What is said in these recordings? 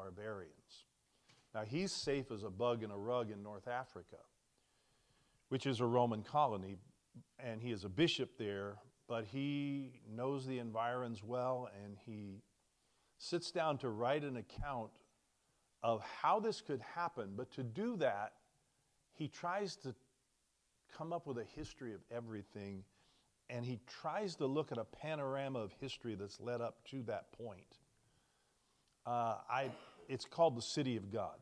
barbarians. Now, he's safe as a bug in a rug in North Africa, which is a Roman colony, and he is a bishop there, but he knows the environs well, and he sits down to write an account of how this could happen. But to do that, he tries to come up with a history of everything, and he tries to look at a panorama of history that's led up to that point. It's called the City of God.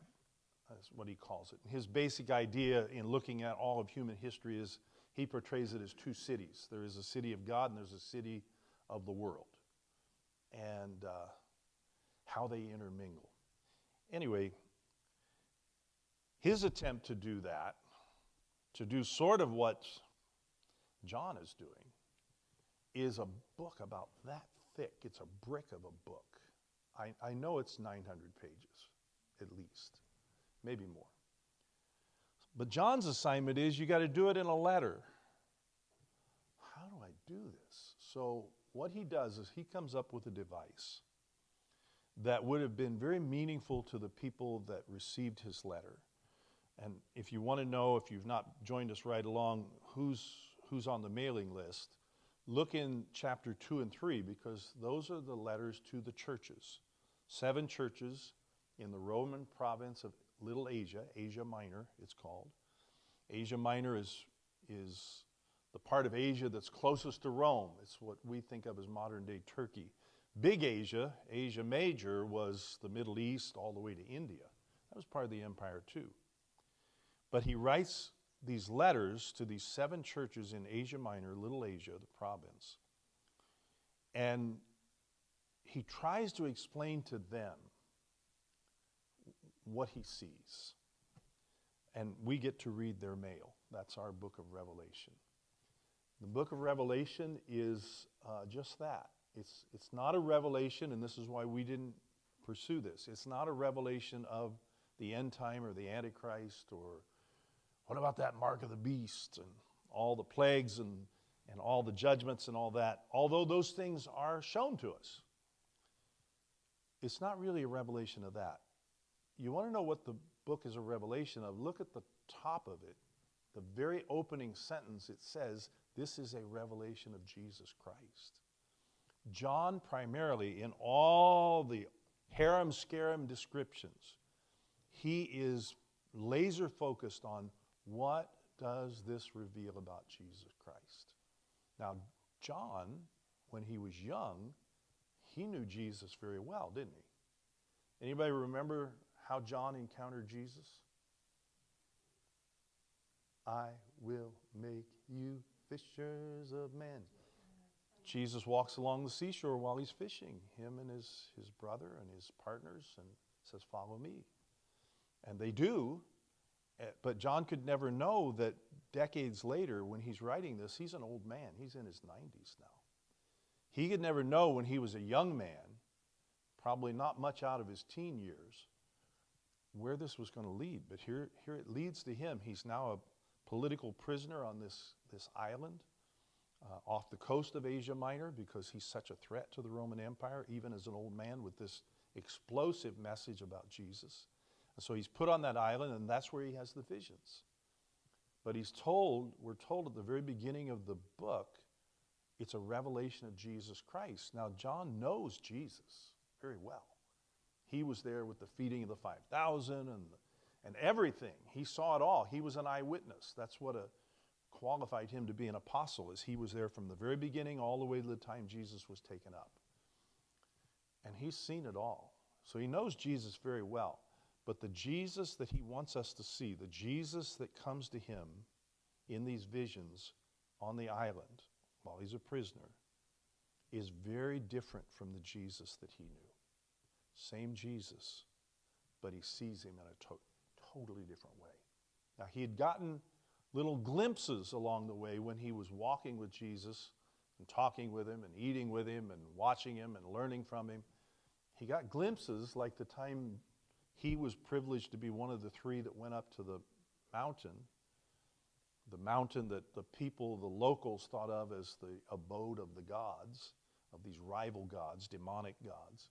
That's what he calls it. His basic idea in looking at all of human history is he portrays it as two cities. There is a city of God and there's a city of the world, and how they intermingle. Anyway, his attempt to do that, to do sort of what John is doing, is a book about that thick. It's a brick of a book. I know it's 900 pages, at least, maybe more. But John's assignment is you got to do it in a letter. How do I do this? So what he does is he comes up with a device that would have been very meaningful to the people that received his letter. And if you want to know, if you've not joined us right along, who's on the mailing list, look in chapter 2 and 3, because those are the letters to the churches. 7 churches in the Roman province of Little Asia, Asia Minor it's called. Asia Minor is the part of Asia that's closest to Rome. It's what we think of as modern-day Turkey. Big Asia, Asia Major, was the Middle East all the way to India. That was part of the empire too. But he writes these letters to these 7 churches in Asia Minor, Little Asia, the province. And he tries to explain to them what he sees. And we get to read their mail. That's our book of Revelation. The book of Revelation is just that. It's not a revelation, and this is why we didn't pursue this. It's not a revelation of the end time or the Antichrist, or what about that mark of the beast and all the plagues and all the judgments and all that. Although those things are shown to us, it's not really a revelation of that. You want to know what the book is a revelation of? Look at the top of it. The very opening sentence, it says, this is a revelation of Jesus Christ. John primarily, in all the harem-scarum descriptions, he is laser focused on what does this reveal about Jesus Christ. Now, John, when he was young, he knew Jesus very well, didn't he? Anybody remember how John encountered Jesus? I will make you fishers of men. Jesus walks along the seashore while he's fishing, him and his brother and his partners, and says, follow me. And they do, but John could never know that decades later, when he's writing this, he's an old man. He's in his 90s now. He could never know when he was a young man, probably not much out of his teen years, where this was going to lead. But here it leads to him. He's now a political prisoner on this island off the coast of Asia Minor, because he's such a threat to the Roman Empire, even as an old man, with this explosive message about Jesus. And so he's put on that island, and that's where he has the visions. But we're told at the very beginning of the book, it's a revelation of Jesus Christ. Now, John knows Jesus very well. He was there with the feeding of the 5,000 and everything. He saw it all. He was an eyewitness. That's what qualified him to be an apostle, is he was there from the very beginning all the way to the time Jesus was taken up. And he's seen it all. So he knows Jesus very well. But the Jesus that he wants us to see, the Jesus that comes to him in these visions on the island while he's a prisoner, is very different from the Jesus that he knew. Same Jesus, but he sees him in a totally different way. Now, he had gotten little glimpses along the way when he was walking with Jesus and talking with him and eating with him and watching him and learning from him. He got glimpses like the time he was privileged to be one of the 3 that went up to the mountain that the people, the locals, thought of as the abode of the gods, of these rival gods, demonic gods.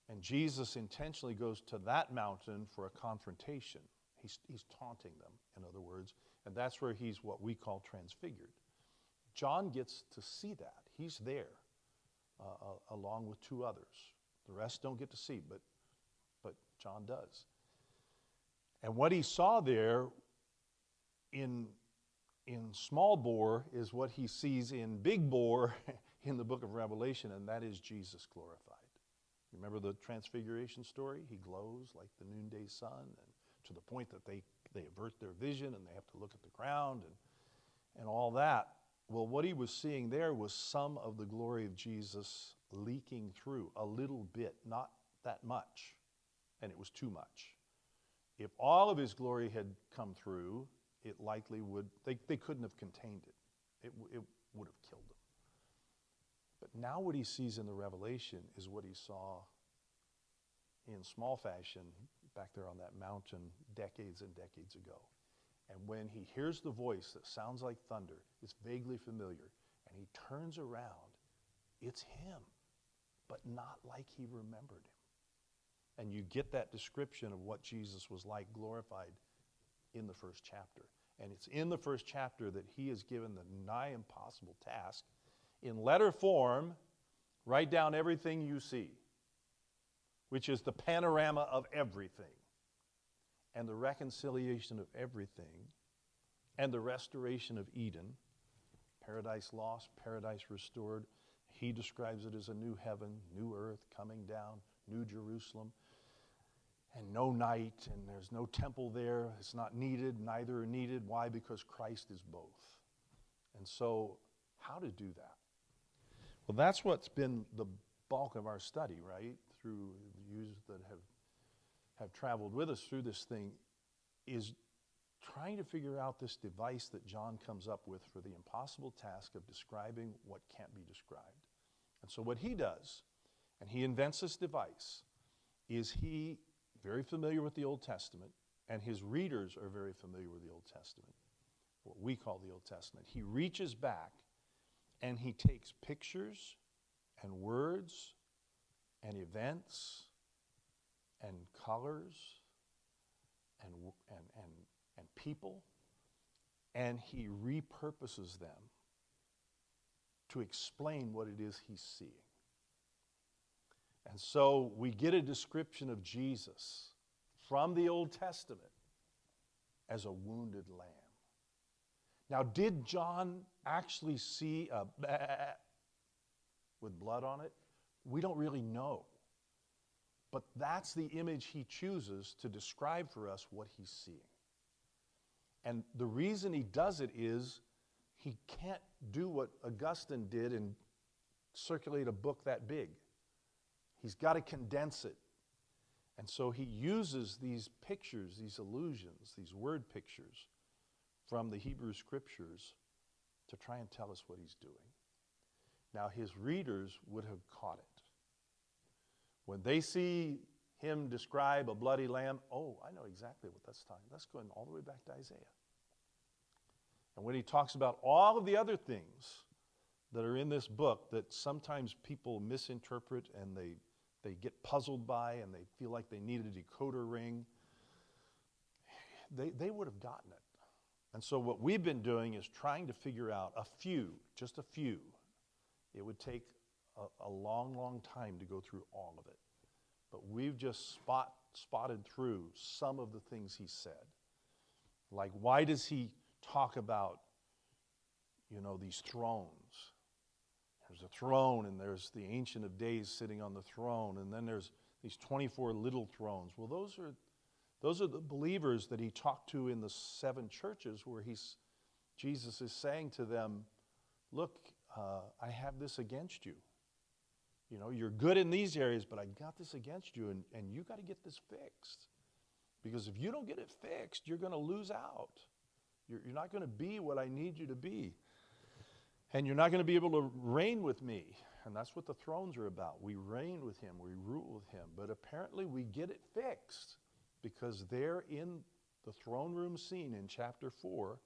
And Jesus intentionally goes to that mountain for a confrontation. He's taunting them, in other words, and that's where he's what we call transfigured. John gets to see that. He's there along with two others. The rest don't get to see, but John does. And what he saw there in small bore is what he sees in big bore in the book of Revelation, and that is Jesus glorified. Remember the transfiguration story? He glows like the noonday sun, and to the point that they avert their vision and they have to look at the ground and all that. Well, what he was seeing there was some of the glory of Jesus leaking through a little bit, not that much, and it was too much. If all of his glory had come through, it likely would, they couldn't have contained it. It would have killed them. But now what he sees in the Revelation is what he saw in small fashion back there on that mountain decades and decades ago. And when he hears the voice that sounds like thunder, it's vaguely familiar, and he turns around, it's him, but not like he remembered him. And you get that description of what Jesus was like glorified in the first chapter. And it's in the first chapter that he is given the nigh impossible task, in letter form, write down everything you see, which is the panorama of everything, and the reconciliation of everything, and the restoration of Eden, paradise lost, paradise restored. He describes it as a new heaven, new earth coming down, new Jerusalem, and no night, and there's no temple there. It's not needed, neither are needed. Why? Because Christ is both. And so, how to do that? Well, that's what's been the bulk of our study, right? Through you that have traveled with us through this thing, is trying to figure out this device that John comes up with for the impossible task of describing what can't be described. And so what he does, and he invents this device, is he very familiar with the Old Testament, and his readers are very familiar with the Old Testament, what we call the Old Testament. He reaches back and he takes pictures and words and events and colors and people, and he repurposes them to explain what it is he's seeing. And so we get a description of Jesus from the Old Testament as a wounded lamb. Now, did John actually see a with blood on it? We don't really know. But that's the image he chooses to describe for us what he's seeing. And the reason he does it is he can't do what Augustine did and circulate a book that big. He's got to condense it. And so he uses these pictures, these allusions, these word pictures from the Hebrew Scriptures to try and tell us what he's doing. Now, his readers would have caught it. When they see him describe a bloody lamb, oh, I know exactly what that's talking about. That's going all the way back to Isaiah. And when he talks about all of the other things that are in this book that sometimes people misinterpret and they get puzzled by and they feel like they need a decoder ring, they would have gotten it. And so what we've been doing is trying to figure out just a few. It would take a long, long time to go through all of it. But we've just spotted through some of the things he said. Like, why does he talk about, these thrones? There's a throne, and there's the Ancient of Days sitting on the throne, and then there's these 24 little thrones. Well, those are the believers that he talked to in the 7 churches where Jesus is saying to them, look, I have this against you. You're good in these areas, but I got this against you, and you got to get this fixed. Because if you don't get it fixed, you're going to lose out. You're not going to be what I need you to be. And you're not going to be able to reign with me. And that's what the thrones are about. We reign with him. We rule with him. But apparently we get it fixed because they're in the throne room scene in chapter 4,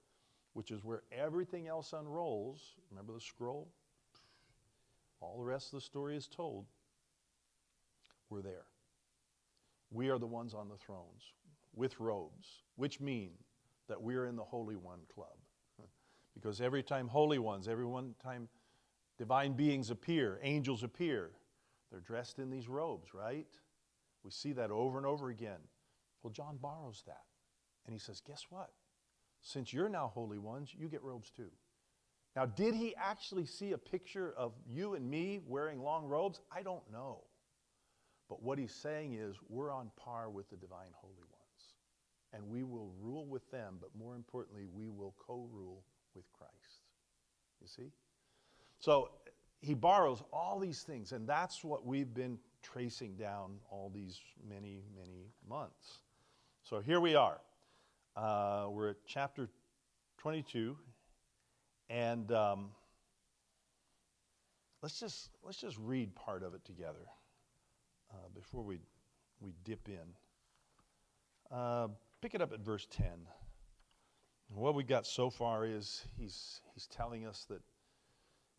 which is where everything else unrolls. Remember the scroll? All the rest of the story is told. We're there. We are the ones on the thrones with robes, which mean that we're in the Holy One club. Because every time holy ones, every one time divine beings appear, angels appear, they're dressed in these robes, right? We see that over and over again. Well, John borrows that. And he says, guess what? Since you're now holy ones, you get robes too. Now, did he actually see a picture of you and me wearing long robes? I don't know. But what he's saying is we're on par with the divine holy ones. And we will rule with them, but more importantly, we will co-rule with Christ. You see? So he borrows all these things, and that's what we've been tracing down all these many, many months. So here we are. We're at chapter 22, and let's just read part of it together before we dip in. Pick it up at verse 10. What we got so far is he's telling us that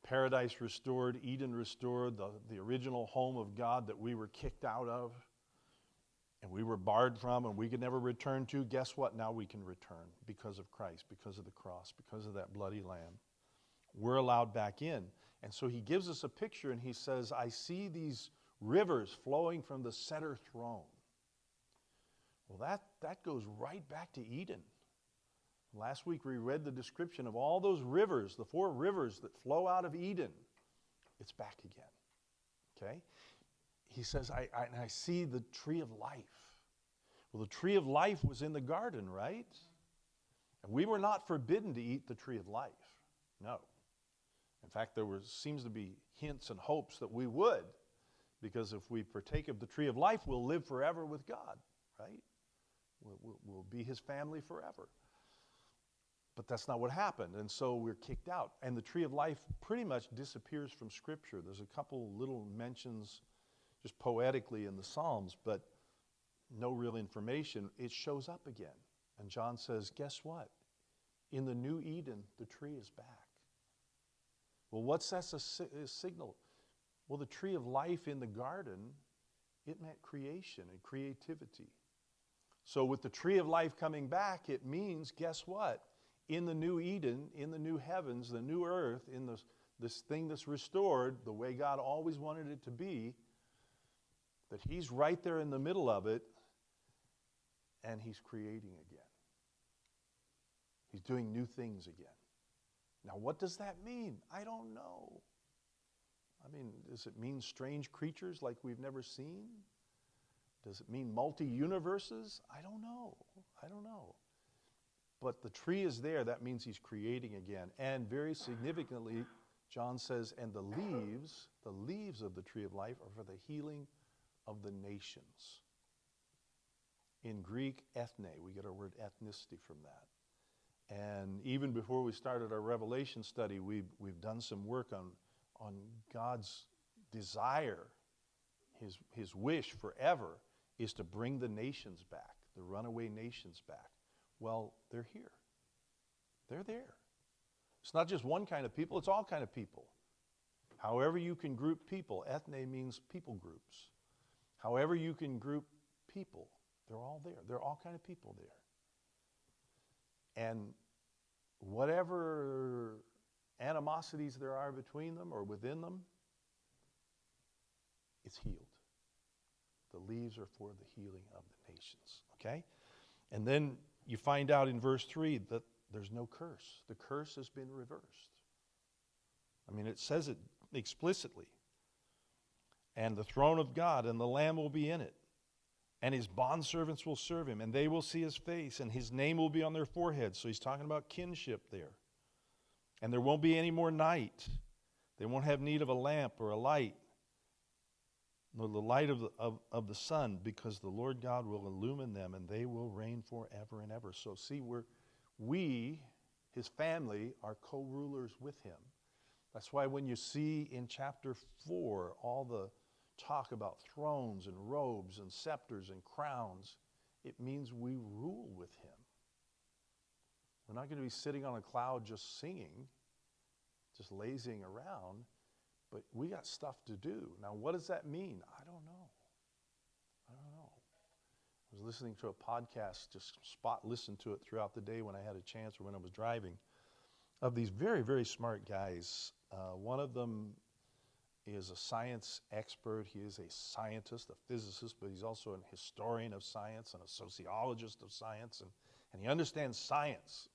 paradise restored, Eden restored, the original home of God that we were kicked out of and we were barred from and we could never return to. Guess what? Now we can return because of Christ, because of the cross, because of that bloody lamb. We're allowed back in. And so he gives us a picture and he says, I see these rivers flowing from the center throne. Well, that goes right back to Eden. Last week we read the description of all those rivers, the 4 rivers that flow out of Eden. It's back again. Okay? He says, I see the tree of life. Well, the tree of life was in the garden, right? And we were not forbidden to eat the tree of life. No. In fact, there seems to be hints and hopes that we would, because if we partake of the tree of life, we'll live forever with God, right? We'll be his family forever. But that's not what happened, and so we're kicked out. And the tree of life pretty much disappears from Scripture. There's a couple little mentions just poetically in the Psalms, but no real information. It shows up again. And John says, guess what? In the new Eden, the tree is back. Well, what's that a signal? Well, the tree of life in the garden, it meant creation and creativity. So with the tree of life coming back, it means, guess what? In the new Eden, in the new heavens, the new earth, in this thing that's restored, the way God always wanted it to be, that he's right there in the middle of it, and he's creating again. He's doing new things again. Now, what does that mean? I don't know. I mean, does it mean strange creatures like we've never seen? Does it mean multi-universes? I don't know. But the tree is there. That means he's creating again. And very significantly, John says, and the leaves of the tree of life are for the healing of the nations. In Greek, ethne. We get our word ethnicity from that. And even before we started our Revelation study, we've done some work on God's desire, his wish forever is to bring the nations back, the runaway nations back. Well, they're here. They're there. It's not just one kind of people, it's all kind of people. However you can group people, ethne means people groups. However you can group people, they're all there. They're all kind of people there. And whatever animosities there are between them or within them, it's healed. The leaves are for the healing of the nations, okay? And then you find out in verse 3 that there's no curse. The curse has been reversed. I mean, it says it explicitly. And the throne of God and the Lamb will be in it. And his bondservants will serve him, and they will see his face, and his name will be on their foreheads. So he's talking about kinship there. And there won't be any more night. They won't have need of a lamp or a light, nor the light of the sun, because the Lord God will illumine them, and they will reign forever and ever. So see, we, his family, are co-rulers with him. That's why when you see in chapter 4 all the talk about thrones and robes and scepters and crowns, it means we rule with him. We're not going to be sitting on a cloud just singing, just lazying around, but we got stuff to do. Now, what does that mean? I don't know. I was listening to a podcast, just listened to it throughout the day when I had a chance or when I was driving, of these very, very smart guys. One of them is a science expert. He is a scientist, a physicist, but he's also an historian of science and a sociologist of science, and he understands science.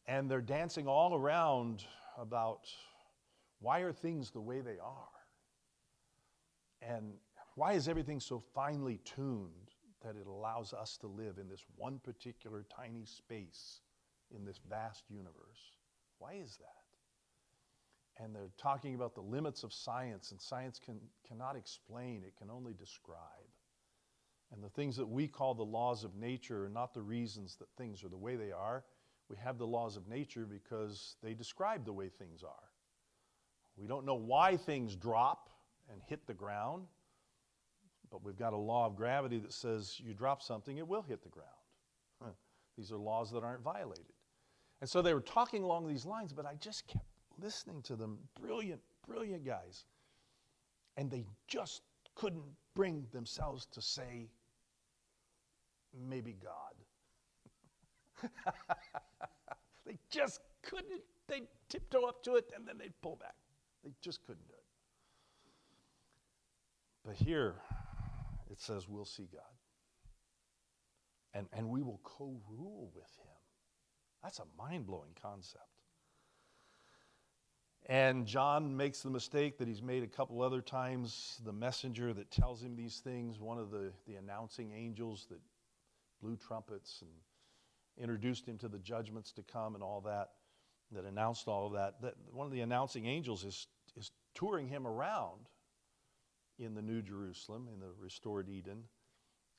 And they're dancing all around about why are things the way they are? And why is everything so finely tuned that it allows us to live in this one particular tiny space in this vast universe? Why is that? And they're talking about the limits of science, and science cannot explain, it can only describe. And the things that we call the laws of nature are not the reasons that things are the way they are. We have the laws of nature because they describe the way things are. We don't know why things drop and hit the ground, but we've got a law of gravity that says you drop something, it will hit the ground. These are laws that aren't violated. And so they were talking along these lines, but I just kept listening to them. Brilliant, brilliant guys. And they just couldn't bring themselves to say, maybe God. They just couldn't. They'd tiptoe up to it and then they'd pull back. They just couldn't do it. But here it says we'll see God. And we will co-rule with him. That's a mind-blowing concept. And John makes the mistake that he's made a couple other times. The messenger that tells him these things, one of the announcing angels that blew trumpets and introduced him to the judgments to come and all that announced all of that, one of the announcing angels is touring him around in the New Jerusalem, in the restored Eden,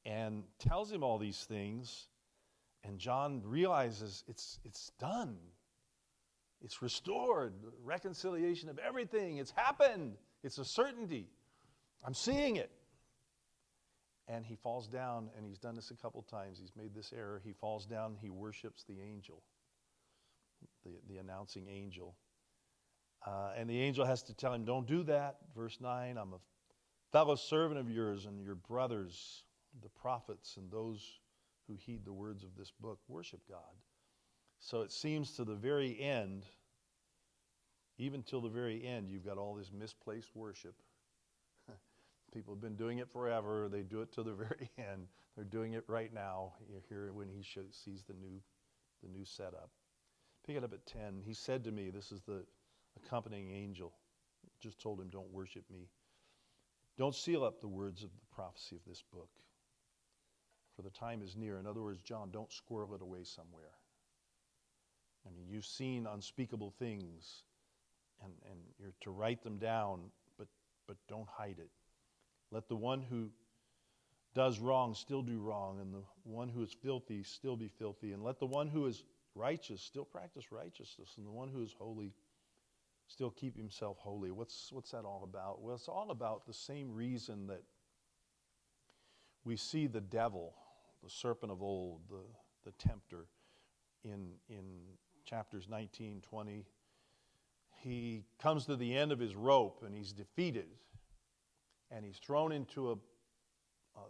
and tells him all these things, and John realizes it's done. It's restored. Reconciliation of everything. It's happened. It's a certainty. I'm seeing it. And he falls down, and he's done this a couple times. He's made this error. He falls down, he worships the angel, the announcing angel. And the angel has to tell him, don't do that. Verse 9, I'm a fellow servant of yours and your brothers, the prophets, and those who heed the words of this book. Worship God. So it seems to the very end, even till the very end, you've got all this misplaced worship. People have been doing it forever. They do it to the very end. They're doing it right now. You hear it when he sees the new setup. Pick it up at 10. He said to me, this is the accompanying angel, just told him, don't worship me. Don't seal up the words of the prophecy of this book, for the time is near. In other words, John, don't squirrel it away somewhere. I mean, you've seen unspeakable things, and you're to write them down, but don't hide it. Let the one who does wrong still do wrong, and the one who is filthy still be filthy, and let the one who is righteous still practice righteousness, and the one who is holy still keep himself holy. What's that all about? Well, it's all about the same reason that we see the devil, the serpent of old, the tempter, in chapters 19, 20. He comes to the end of his rope and he's defeated, and he's thrown into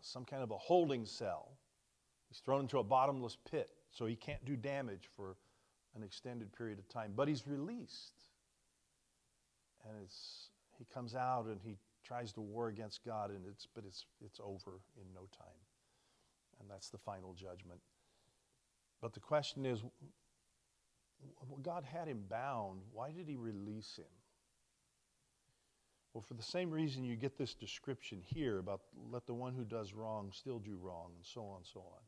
some kind of a holding cell. He's thrown into a bottomless pit, so he can't do damage for an extended period of time. But he's released, and he comes out and he tries to war against God, and it's over in no time, and that's the final judgment. But the question is, God had him bound. Why did he release him? Well, for the same reason you get this description here about let the one who does wrong still do wrong, and so on and so on.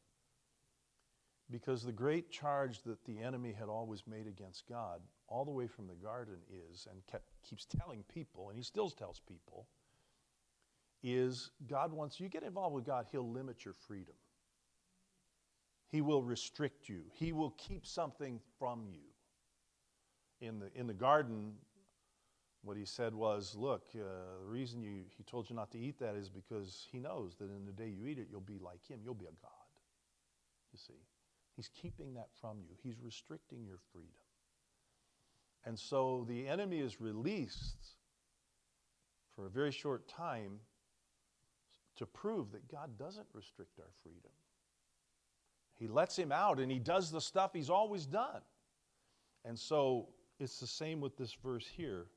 Because the great charge that the enemy had always made against God, all the way from the garden is, and keeps telling people, and he still tells people, is God wants you get involved with God, he'll limit your freedom. He will restrict you. He will keep something from you. In the garden, what he said was, look, the reason he told you not to eat that is because he knows that in the day you eat it, you'll be like him. You'll be a god. You see, he's keeping that from you. He's restricting your freedom. And so the enemy is released for a very short time to prove that God doesn't restrict our freedom. He lets him out and he does the stuff he's always done. And so it's the same with this verse here.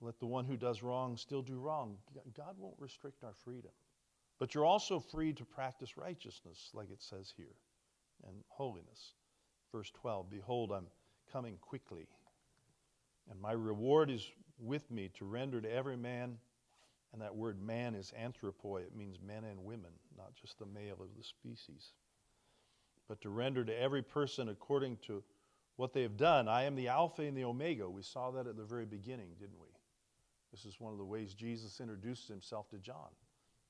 Let the one who does wrong still do wrong. God won't restrict our freedom. But you're also free to practice righteousness, like it says here, and holiness. Verse 12, behold, I'm coming quickly, and my reward is with me to render to every man, and that word man is anthropoi. It means men and women, not just the male of the species. But to render to every person according to what they have done. I am the Alpha and the Omega. We saw that at the very beginning, didn't we? This is one of the ways Jesus introduces himself to John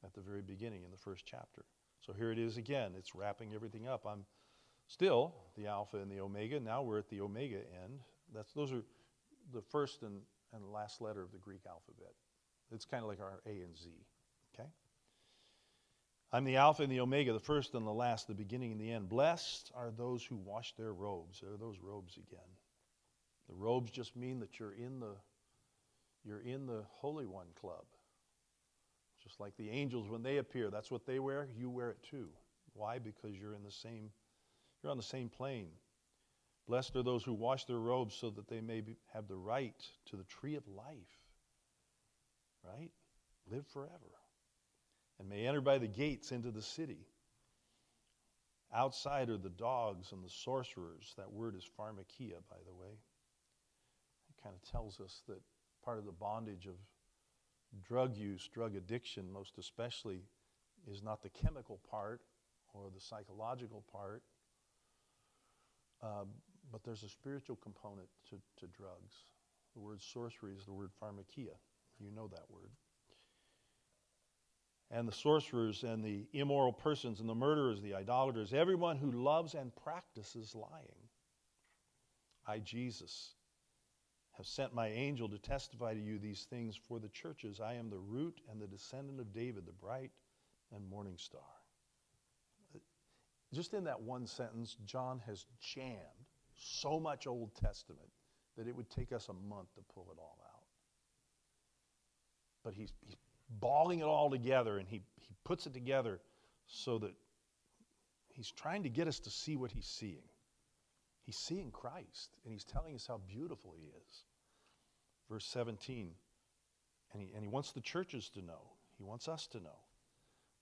at the very beginning in the first chapter. So here it is again. It's wrapping everything up. I'm still the Alpha and the Omega. Now we're at the Omega end. Those are the first and last letter of the Greek alphabet. It's kind of like our A and Z. Okay? I'm the Alpha and the Omega, the first and the last, the beginning and the end. Blessed are those who wash their robes. There are those robes again. The robes just mean that you're in the Holy One Club. Just like the angels, when they appear, that's what they wear. You wear it too. Why? Because you're on the same plane. Blessed are those who wash their robes so that they may have the right to the tree of life. Right? Live forever. And may enter by the gates into the city. Outside are the dogs and the sorcerers. That word is pharmakia, by the way. It kind of tells us that part of the bondage of drug use, drug addiction most especially, is not the chemical part or the psychological part, but there's a spiritual component to drugs. The word sorcery is the word pharmakia. You know that word. And the sorcerers and the immoral persons and the murderers, the idolaters, everyone who loves and practices lying. I, Jesus, have sent my angel to testify to you these things for the churches. I am the root and the descendant of David, the bright and morning star. Just in that one sentence, John has jammed so much Old Testament that it would take us a month to pull it all out. But he's balling it all together, and he puts it together so that he's trying to get us to see what he's seeing. He's seeing Christ, and he's telling us how beautiful he is. Verse 17, and he wants the churches to know. He wants us to know.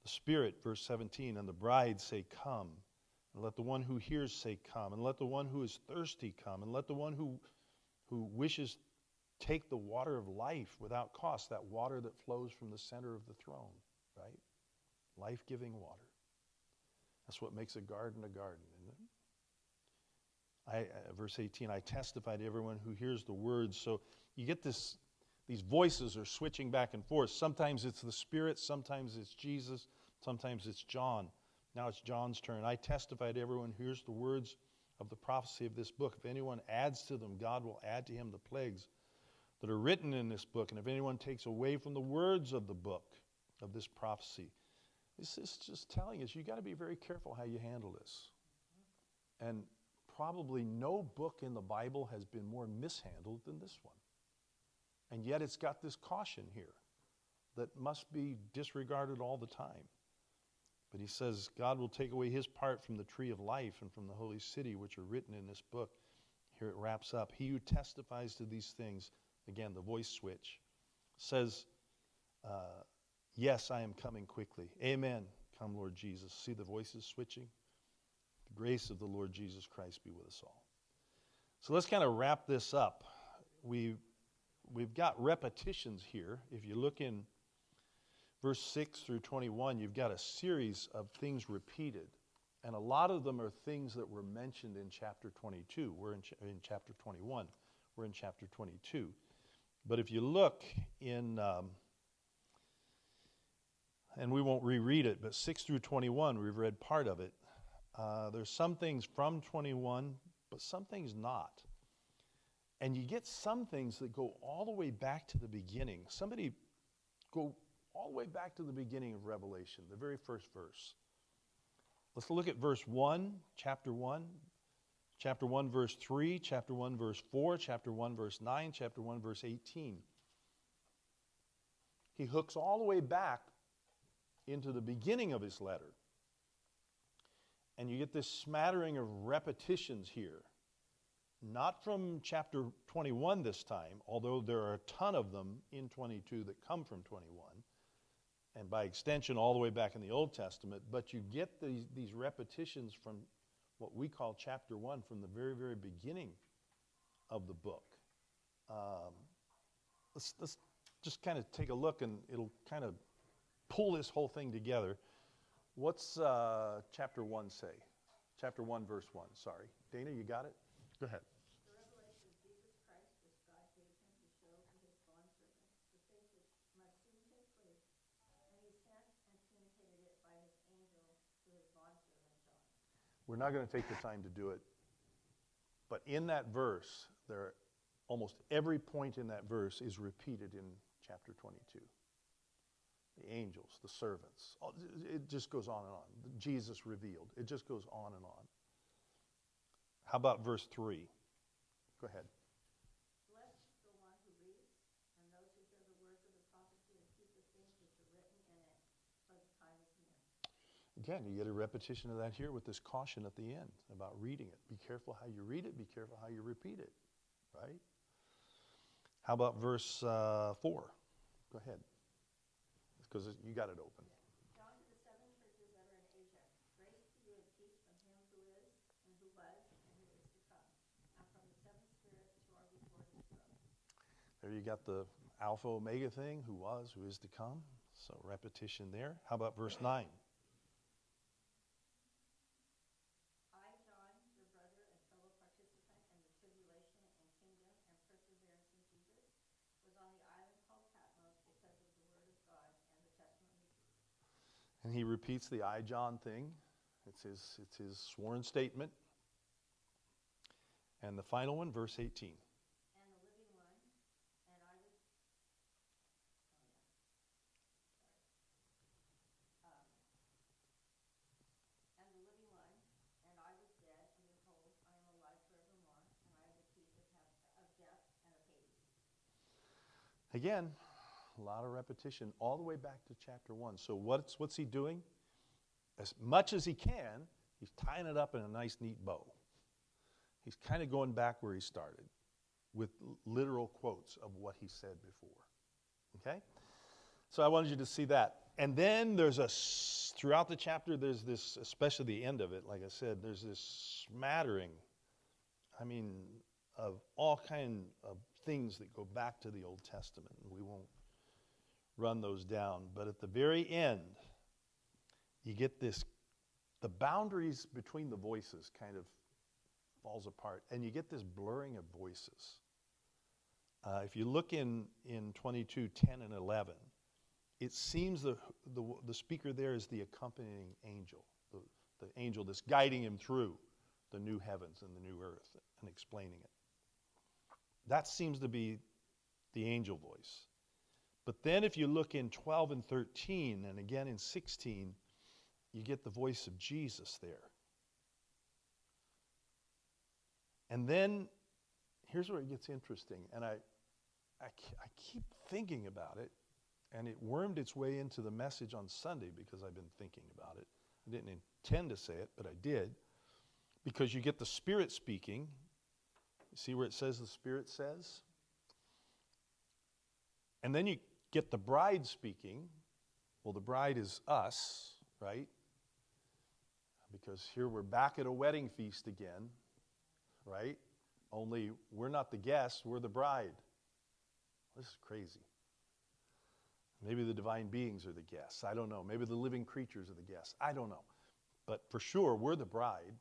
The Spirit, verse 17, and the bride say, come. And let the one who hears say, come. And let the one who is thirsty come. And let the one who wishes take the water of life without cost, that water that flows from the center of the throne, right? Life-giving water. That's what makes a garden, isn't it? Verse 18, I testify to everyone who hears the words. So you get these voices are switching back and forth. Sometimes it's the Spirit, sometimes it's Jesus, sometimes it's John. Now it's John's turn. I testify to everyone who hears the words of the prophecy of this book. If anyone adds to them, God will add to him the plagues that are written in this book. And if anyone takes away from the words of the book of this prophecy, this is just telling us you got to be very careful how you handle this. And probably no book in the Bible has been more mishandled than this one. And yet it's got this caution here that must be disregarded all the time. But he says God will take away his part from the tree of life and from the holy city, which are written in this book. Here it wraps up. He who testifies to these things, again, the voice switch, says, yes, I am coming quickly. Amen. Come, Lord Jesus. See the voices switching? The grace of the Lord Jesus Christ be with us all. So let's kind of wrap this up. We've got repetitions here. If you look in verse 6 through 21, you've got a series of things repeated. And a lot of them are things that were mentioned in chapter 22. We're in chapter 21. We're in chapter 22. But if you look in, and we won't reread it, but 6 through 21, we've read part of it. There's some things from 21, but some things not. And you get some things that go all the way back to the beginning. Somebody go all the way back to the beginning of Revelation, the very first verse. Let's look at verse 1, chapter 1. Chapter 1, verse 3, chapter 1, verse 4, chapter 1, verse 9, chapter 1, verse 18. He hooks all the way back into the beginning of his letter. And you get this smattering of repetitions here. Not from chapter 21 this time, although there are a ton of them in 22 that come from 21, and by extension all the way back in the Old Testament, but you get these repetitions from what we call chapter 1, from the very, very beginning of the book. Let's just kind of take a look, and it'll kind of pull this whole thing together. What's chapter 1 say? Chapter 1, verse 1, sorry. Dana, you got it? Go ahead. The revelation of Jesus Christ, which God gave him to show to his bondservants the things which must soon take place. And he sent and communicated it by his angel to his bondservant John. We're not going to take the time to do it, but in that verse, almost every point in that verse is repeated in chapter 22. The angels, the servants, it just goes on and on. Jesus revealed, it just goes on and on. How about verse 3? Go ahead. Blessed the one who reads, and those who hear the words of the prophecy and keep the things which are written in it, for the time is near. Again, you get a repetition of that here with this caution at the end about reading it. Be careful how you read it, be careful how you repeat it, right? How about verse 4? Go ahead, because you got it open. John to the seven churches that are in Asia, grace to you and peace from him who is, and who was, and who is to come, and from the seven spirits who are before his throne. There you got the Alpha Omega thing, who was, who is to come. So repetition there. How about verse 9? I, John, your brother and fellow participant in the tribulation and kingdom and perseverance in Jesus, was on the island called Patmos because of the word of God and the testimony of Jesus. And he repeats the I, John thing. It's his sworn statement. And the final one, verse 18. And the living one, and I was, and the living one, and I was dead, and behold, I am alive forevermore, and I have the keys of death and of Hades. Again, a lot of repetition all the way back to chapter 1. So what's he doing? As much as he can, he's tying it up in a nice, neat bow. He's kind of going back where he started with literal quotes of what he said before. Okay? So I wanted you to see that. And then throughout the chapter, there's this, especially the end of it, like I said, there's this smattering, of all kind of things that go back to the Old Testament. And we won't run those down. But at the very end, you get the boundaries between the voices kind of falls apart, and you get this blurring of voices. If you look in 22:10 and 11, it seems the speaker there is the accompanying angel, the angel that's guiding him through the new heavens and the new earth and explaining it. That seems to be the angel voice. But then if you look in 12 and 13, and again in 16, you get the voice of Jesus there. And then, here's where it gets interesting, and I keep thinking about it, and it wormed its way into the message on Sunday because I've been thinking about it. I didn't intend to say it, but I did, because you get the Spirit speaking. You see where it says the Spirit says? And then you get the bride speaking. Well, the bride is us, right? Because here we're back at a wedding feast again. Right? Only we're not the guests, we're the bride. This is crazy. Maybe the divine beings are the guests. I don't know. Maybe the living creatures are the guests. I don't know. But for sure, we're the bride.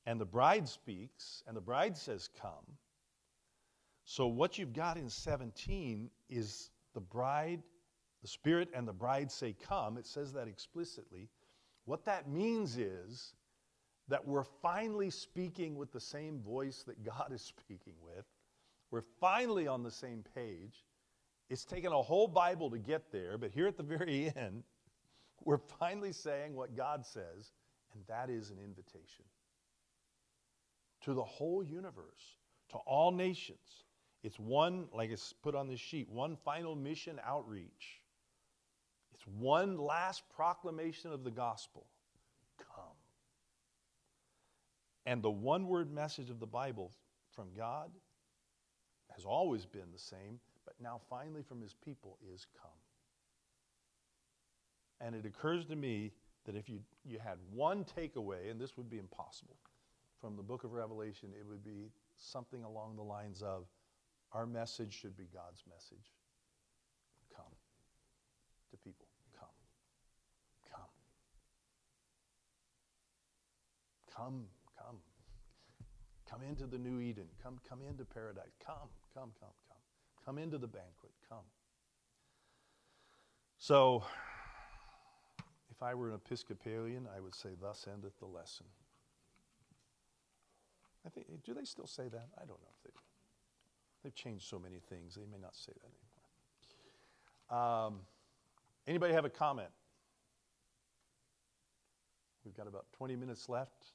And the bride speaks, and the bride says, come. So what you've got in 17 is the bride, the Spirit and the bride say, come. It says that explicitly. What that means is that we're finally speaking with the same voice that God is speaking with. We're finally on the same page. It's taken a whole Bible to get there, but here at the very end, we're finally saying what God says, and that is an invitation to the whole universe, to all nations. It's one, like it's put on this sheet, one final mission outreach. It's one last proclamation of the gospel. Come. And the one-word message of the Bible from God has always been the same, but now finally from his people is come. And it occurs to me that if you had one takeaway, and this would be impossible, from the book of Revelation, it would be something along the lines of, our message should be God's message. Come. To people, come. Come. Come, come. Come into the new Eden. Come into paradise. Come. Come into the banquet. Come. So, if I were an Episcopalian, I would say, thus endeth the lesson. I think, do they still say that? I don't know if they do. They've changed so many things, they may not say that anymore. Anybody have a comment? We've got about 20 minutes left.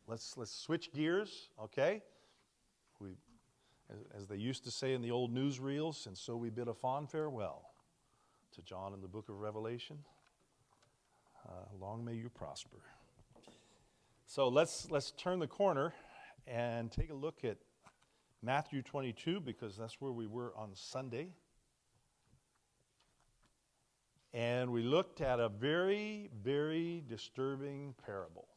Let's switch gears, okay? As they used to say in the old newsreels, and so we bid a fond farewell to John in the book of Revelation. Long may you prosper. So let's turn the corner and take a look at Matthew 22, because that's where we were on Sunday. And we looked at a very, very disturbing parable.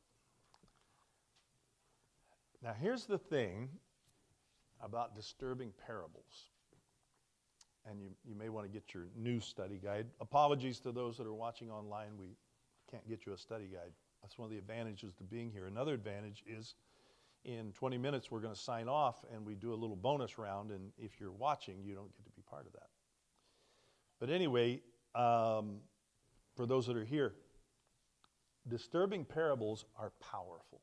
Now, here's the thing about disturbing parables. And you may want to get your new study guide. Apologies to those that are watching online. We can't get you a study guide. That's one of the advantages to being here. Another advantage is in 20 minutes we're going to sign off and we do a little bonus round. And if you're watching, you don't get to be part of that. But anyway, for those that are here, disturbing parables are powerful.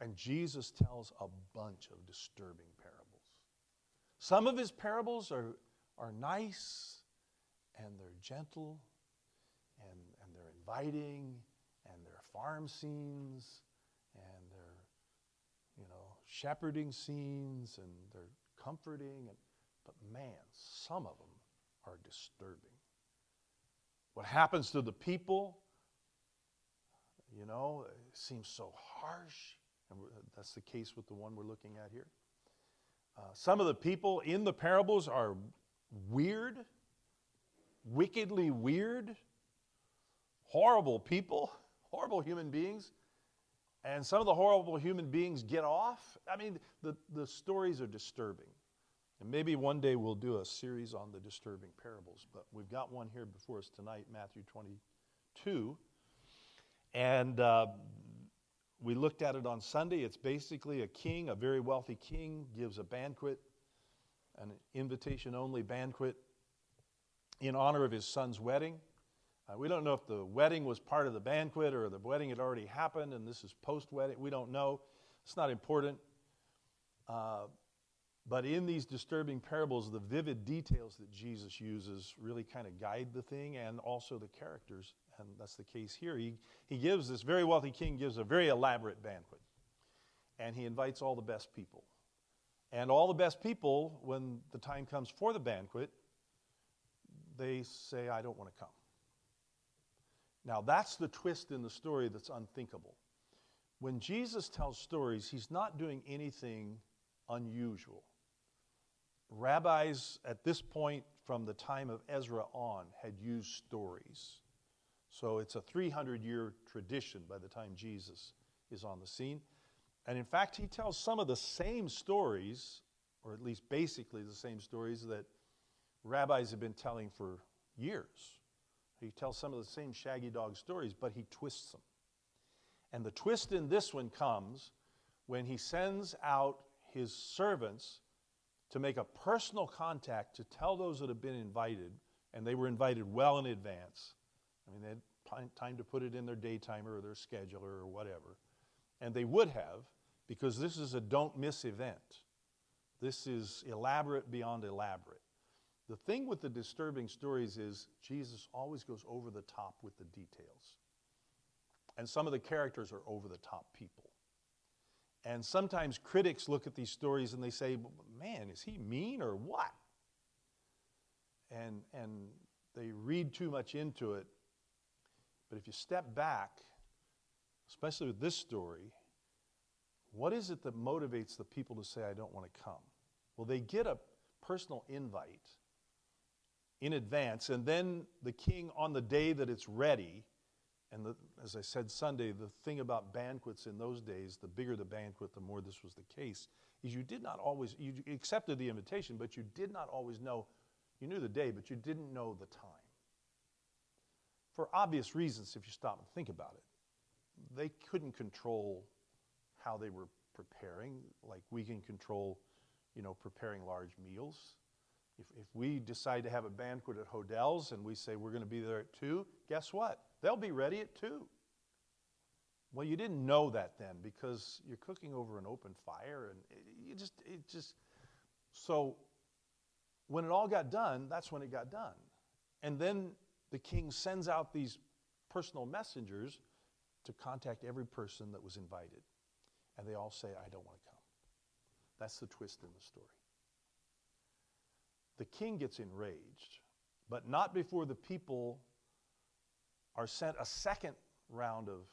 And Jesus tells a bunch of disturbing parables. Some of his parables are nice, and they're gentle, and they're inviting, and they're farm scenes, and they're, shepherding scenes, and they're comforting. But man, some of them are disturbing. What happens to the people, it seems so harsh. And that's the case with the one we're looking at here. Some of the people in the parables are weird, wickedly weird, horrible people, horrible human beings. And some of the horrible human beings get off. I mean, the stories are disturbing. And maybe one day we'll do a series on the disturbing parables. But we've got one here before us tonight, Matthew 22. And we looked at it on Sunday. It's basically a king, a very wealthy king, gives a banquet, an invitation-only banquet in honor of his son's wedding. We don't know if the wedding was part of the banquet or the wedding had already happened and this is post-wedding. We don't know. It's not important. But in these disturbing parables, the vivid details that Jesus uses really kind of guide the thing, and also the characters. And that's the case here. He gives, this very wealthy king gives a very elaborate banquet. And he invites all the best people. And all the best people, when the time comes for the banquet, they say, I don't want to come. Now that's the twist in the story that's unthinkable. When Jesus tells stories, he's not doing anything unusual. Rabbis at this point from the time of Ezra on had used stories. So it's a 300-year tradition by the time Jesus is on the scene. And in fact, he tells some of the same stories, or at least basically the same stories that rabbis have been telling for years. He tells some of the same shaggy dog stories, but he twists them. And the twist in this one comes when he sends out his servants to make a personal contact to tell those that have been invited, and they were invited well in advance. I mean, they had time to put it in their daytimer or their scheduler or whatever. And they would have, because this is a don't miss event. This is elaborate beyond elaborate. The thing with the disturbing stories is Jesus always goes over the top with the details. And some of the characters are over the top people. And sometimes critics look at these stories and they say, man, is he mean or what? and they read too much into it. But if you step back, especially with this story, what is it that motivates the people to say, I don't want to come? Well, they get a personal invite in advance, and then the king, on the day that it's ready, and as I said Sunday, the thing about banquets in those days, the bigger the banquet, the more this was the case, is you accepted the invitation, but you did not always know, you knew the day, but you didn't know the time. For obvious reasons, if you stop and think about it. They couldn't control how they were preparing, like we can control, preparing large meals. If we decide to have a banquet at Hodell's and we say we're going to be there at 2, guess what? They'll be ready at 2. Well, you didn't know that then because you're cooking over an open fire, and so when it all got done, that's when it got done. And then the king sends out these personal messengers to contact every person that was invited. And they all say, I don't want to come. That's the twist in the story. The king gets enraged, but not before the people are sent a second round of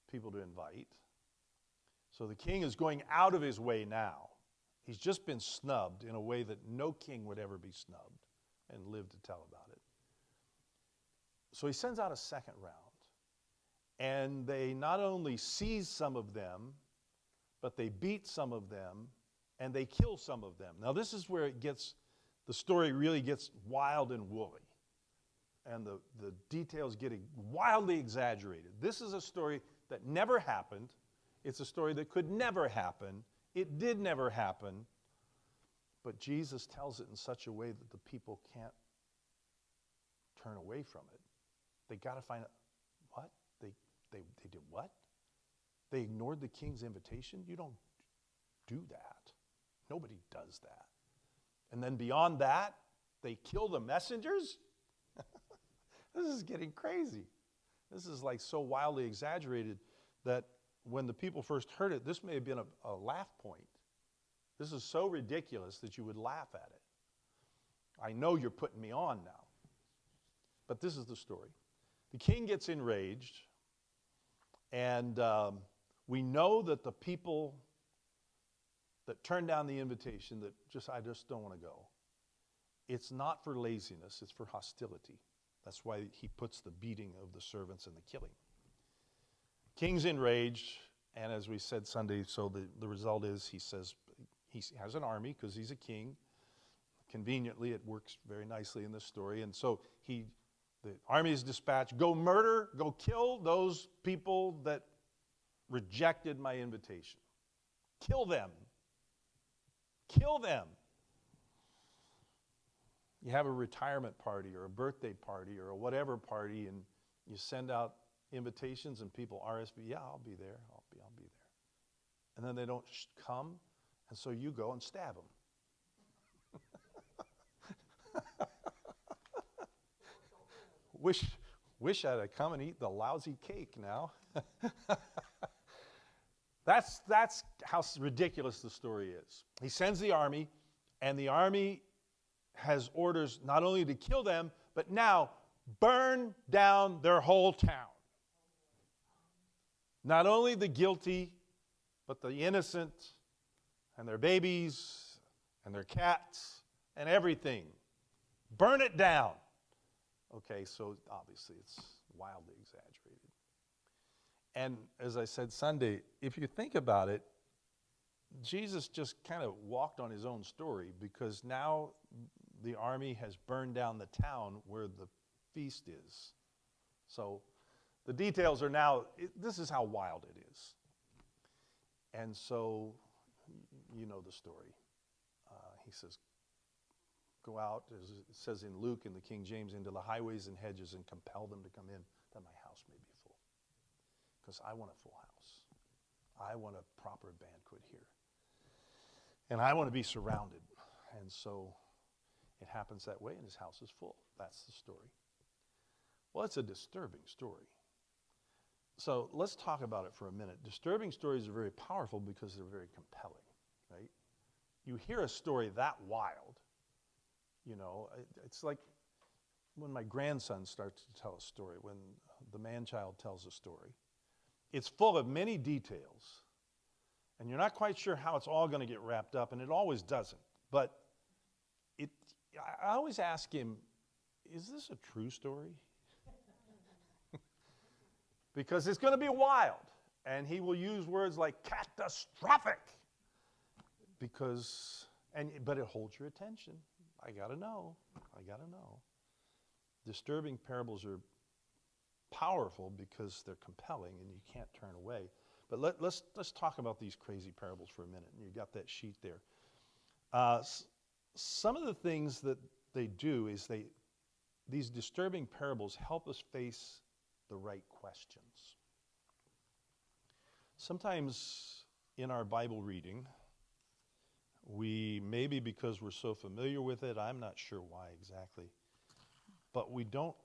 people to invite. So the king is going out of his way now. He's just been snubbed in a way that no king would ever be snubbed and live to tell about it. So he sends out a second round. And they not only seize some of them, but they beat some of them, and they kill some of them. Now this is where the story really gets wild and woolly. And the details get wildly exaggerated. This is a story that never happened. It's a story that could never happen. It did never happen. But Jesus tells it in such a way that the people can't turn away from it. They got to find out, what? They did what? They ignored the king's invitation? You don't do that. Nobody does that. And then beyond that, they kill the messengers? This is getting crazy. This is like so wildly exaggerated that when the people first heard it, this may have been a laugh point. This is so ridiculous that you would laugh at it. I know you're putting me on now. But this is the story. The king gets enraged, and we know that the people that turned down the invitation, I just don't want to go, it's not for laziness, it's for hostility. That's why he puts the beating of the servants and the killing. King's enraged, and as we said Sunday, so the result is he says he has an army because he's a king. Conveniently, it works very nicely in this story. And so the army is dispatched, go murder, go kill those people that rejected my invitation. Kill them. Kill them. You have a retirement party or a birthday party or a whatever party, and you send out invitations and people RSVP, yeah, I'll be there, I'll be there. And then they don't come, and so you go and stab them. Wish I'd have come and eat the lousy cake now. That's how ridiculous the story is. He sends the army, and the army has orders not only to kill them, but now burn down their whole town. Not only the guilty, but the innocent, and their babies, and their cats, and everything. Burn it down. Okay, so obviously it's wildly exaggerated. And as I said Sunday, if you think about it, Jesus just kind of walked on his own story because now the army has burned down the town where the feast is. So the details are now, this is how wild it is. And so, you know the story. He says, go out, as it says in Luke in the King James, into the highways and hedges and compel them to come in that my house may be full. Because I want a full house. I want a proper banquet here. And I want to be surrounded. And so it happens that way, and his house is full. That's the story. Well, it's a disturbing story. So let's talk about it for a minute. Disturbing stories are very powerful because they're very compelling, right? You hear a story that wild, It's like when my grandson starts to tell a story, when the man-child tells a story. It's full of many details, and you're not quite sure how it's all going to get wrapped up, and it always doesn't. But I always ask him, is this a true story? Because it's going to be wild, and he will use words like catastrophic, but it holds your attention. I got to know. Disturbing parables are powerful because they're compelling and you can't turn away. But let's talk about these crazy parables for a minute. And you got that sheet there. Some of the things that they do is these disturbing parables help us face the right questions. Sometimes in our Bible reading, we, maybe because we're so familiar with it, I'm not sure why exactly, but we don't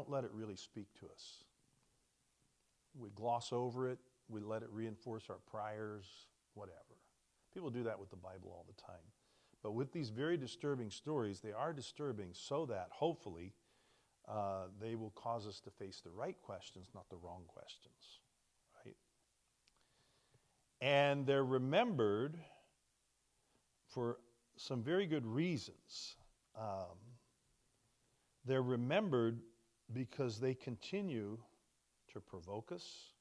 let it really speak to us. We gloss over it, we let it reinforce our priors, whatever. People do that with the Bible all the time. But with these very disturbing stories, they are disturbing so that, hopefully, they will cause us to face the right questions, not the wrong questions, right? And they're remembered for some very good reasons. They're remembered because they continue to provoke us,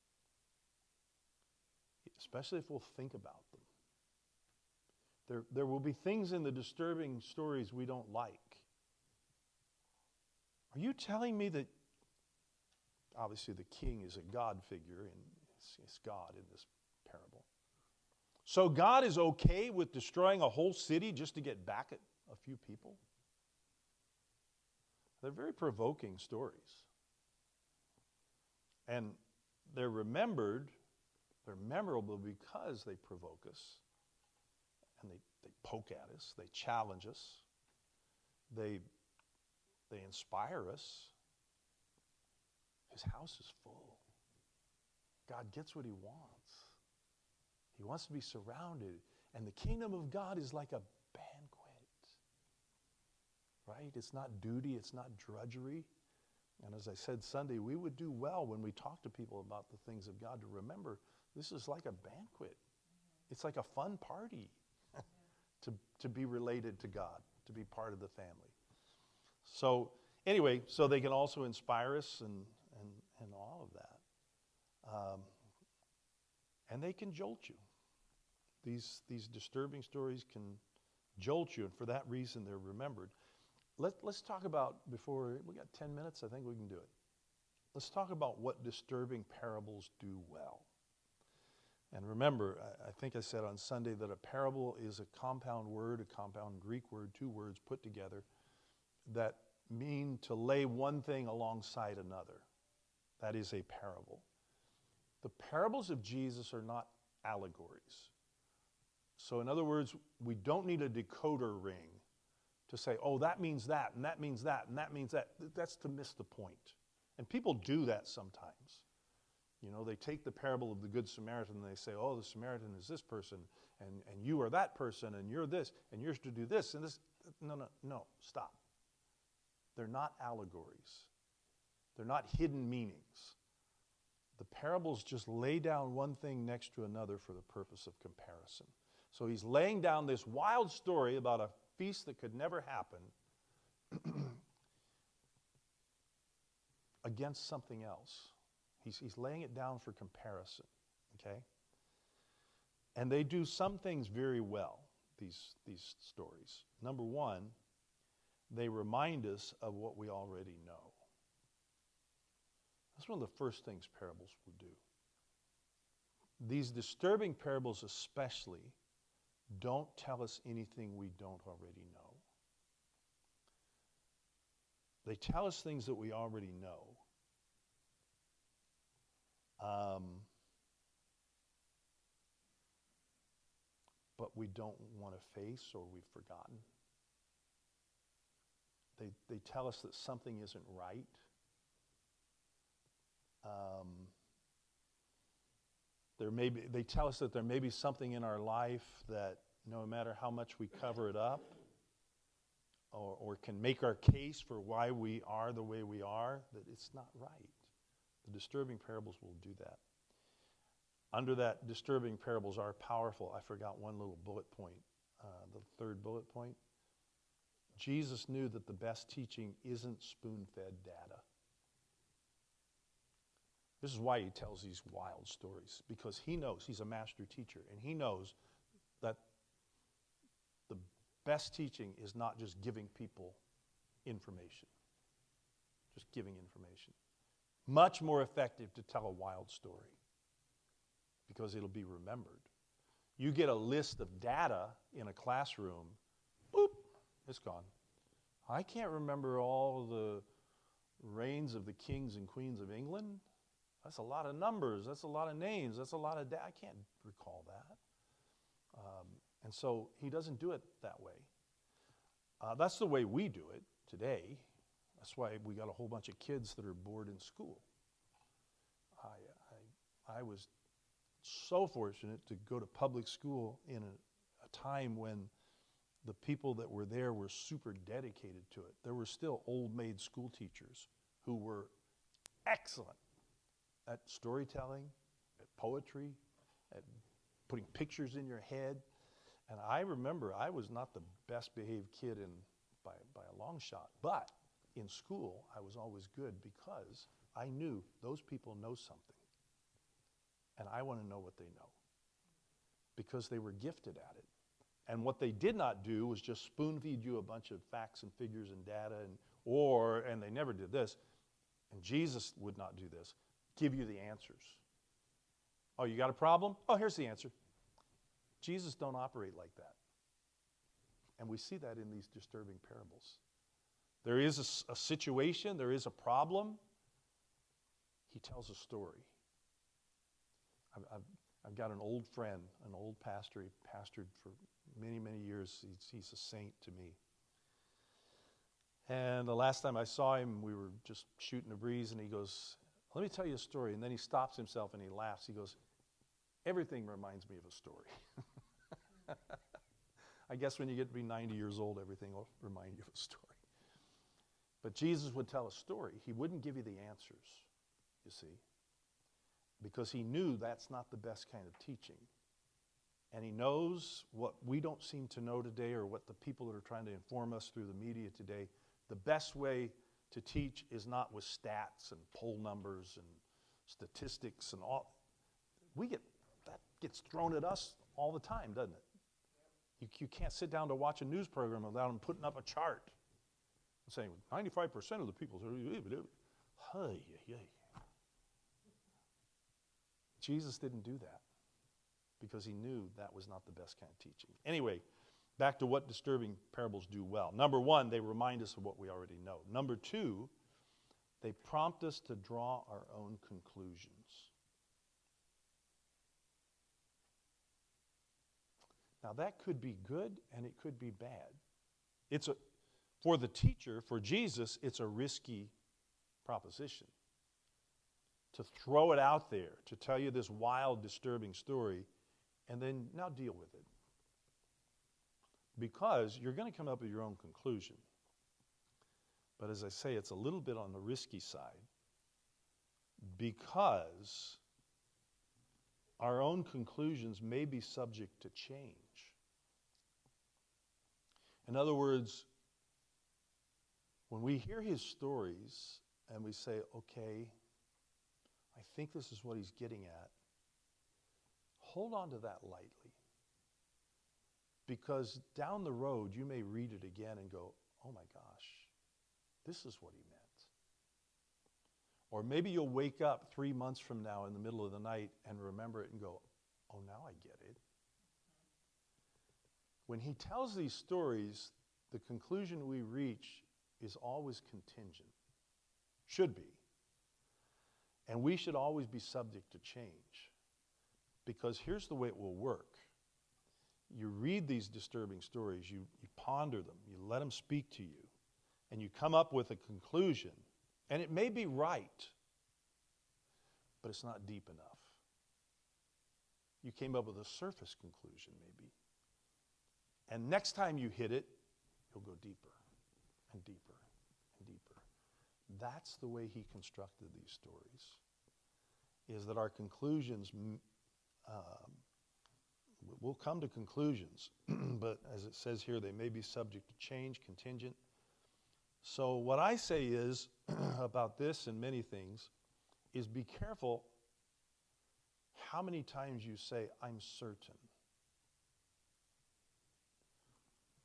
especially if we'll think about them. There will be things in the disturbing stories we don't like. Are you telling me that, obviously the king is a God figure, and it's God in this parable. So God is okay with destroying a whole city just to get back at a few people? They're very provoking stories. And they're remembered, they're memorable because they provoke us. And they poke at us, they challenge us, they inspire us. His house is full. God gets what he wants. He wants to be surrounded. And the kingdom of God is like a banquet. Right? It's not duty, it's not drudgery. And as I said Sunday, we would do well when we talk to people about the things of God to remember this is like a banquet. It's like a fun party to be related to God, to be part of the family. So anyway, so they can also inspire us and all of that. And they can jolt you. These disturbing stories can jolt you, and for that reason they're remembered. Let's talk about, before, we got 10 minutes, I think we can do it. Let's talk about what disturbing parables do well. And remember, I think I said on Sunday that a parable is a compound word, a compound Greek word, two words put together that mean to lay one thing alongside another. That is a parable. The parables of Jesus are not allegories. So in other words, we don't need a decoder ring to say, oh, that means that, and that means that, and that means that. That's to miss the point. And people do that sometimes. You know, they take the parable of the Good Samaritan and they say, oh, the Samaritan is this person, and you are that person, and you're this, and you're to do this, and this. No, stop. They're not allegories. They're not hidden meanings. The parables just lay down one thing next to another for the purpose of comparison. So he's laying down this wild story about a feast that could never happen against something else. He's laying it down for comparison, okay? And they do some things very well, these stories. Number one, they remind us of what we already know. That's one of the first things parables will do. These disturbing parables especially don't tell us anything we don't already know. They tell us things that we already know. But we don't want to face or we've forgotten. They tell us that something isn't right. They tell us that there may be something in our life that no matter how much we cover it up, or can make our case for why we are the way we are, that it's not right. The disturbing parables will do that. Under that, disturbing parables are powerful. I forgot one little bullet point, the third bullet point. Jesus knew that the best teaching isn't spoon-fed data. This is why he tells these wild stories, because he knows he's a master teacher, and he knows that the best teaching is not just giving people information, just giving information. Much more effective to tell a wild story because it'll be remembered. You get a list of data in a classroom, boop, it's gone. I can't remember all the reigns of the kings and queens of England. That's a lot of numbers. That's a lot of names. That's a lot of data. I can't recall that. And so he doesn't do it that way. That's the way we do it today. That's why we got a whole bunch of kids that are bored in school. I was so fortunate to go to public school in a time when the people that were there were super dedicated to it. There were still old maid school teachers who were excellent at storytelling, at poetry, at putting pictures in your head. And I remember I was not the best behaved kid by a long shot, but in school I was always good because I knew those people know something. And I want to know what they know because they were gifted at it. And what they did not do was just spoon feed you a bunch of facts and figures and data, and they never did this, and Jesus would not do this, give you the answers. Oh, you got a problem? Oh, here's the answer. Jesus don't operate like that. And we see that in these disturbing parables. There is a situation, there is a problem. He tells a story. I've got an old friend, an old pastor. He pastored for many, many years. He's a saint to me. And the last time I saw him, we were just shooting a breeze, and he goes, let me tell you a story. And then he stops himself and he laughs. He goes, everything reminds me of a story. I guess when you get to be 90 years old, everything will remind you of a story. But Jesus would tell a story. He wouldn't give you the answers, you see, because he knew that's not the best kind of teaching. And he knows what we don't seem to know today, or what the people that are trying to inform us through the media today. The best way to teach is not with stats and poll numbers and statistics and all. That gets thrown at us all the time, doesn't it? You can't sit down to watch a news program without them putting up a chart and saying 95% of the people. Jesus didn't do that because he knew that was not the best kind of teaching. Anyway, back to what disturbing parables do well. Number one, they remind us of what we already know. Number two, they prompt us to draw our own conclusions. Now that could be good and it could be bad. For the teacher, for Jesus, it's a risky proposition to throw it out there, to tell you this wild, disturbing story, and then now deal with it. Because you're going to come up with your own conclusion. But as I say, it's a little bit on the risky side, because our own conclusions may be subject to change. In other words, when we hear his stories and we say, okay, I think this is what he's getting at, hold on to that lightly. Because down the road, you may read it again and go, oh my gosh, this is what he meant. Or maybe you'll wake up 3 months from now in the middle of the night and remember it and go, oh, now I get it. When he tells these stories, the conclusion we reach is always contingent. Should be. And we should always be subject to change. Because here's the way it will work. You read these disturbing stories, you ponder them, you let them speak to you, and you come up with a conclusion. And it may be right, but it's not deep enough. You came up with a surface conclusion, maybe. And next time you hit it, you'll go deeper. and deeper and deeper. That's the way he constructed these stories, is that our conclusions, we'll come to conclusions, but as it says here, they may be subject to change, contingent. So what I say is, about this and many things, is be careful how many times you say, I'm certain